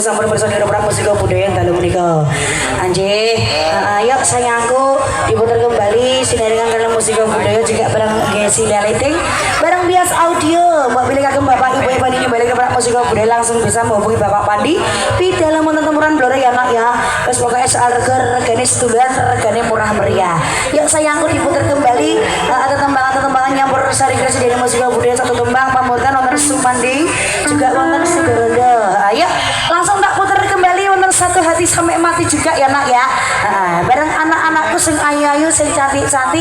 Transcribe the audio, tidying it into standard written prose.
sampun personil musik budaya dalu menika. Anjih, ayo sayangku diputar kembali sinarikan dalam musik budaya juga bareng Gesi Leliting, bareng Bias Audio. Mbak pilih kagem Bapak Ibu Pandi ini balik ke musik budaya langsung bisa menghubungi Bapak Pandi di dalam temuran blore ya nak ya. Wes pokoke soal regane seduluran regane murah meriah. Yuk sayangku diputar kembali ada tembangan nyampur sari kreasi dari musik budaya satu tembang pamorkan wonten Sumandi juga wonten Sigorondo. Ayo langsung tak putar kembali wonten satu hati sampai mati juga ya nak ya. Bareng anak-anakku sing ayu-ayu sing cantik-cantik.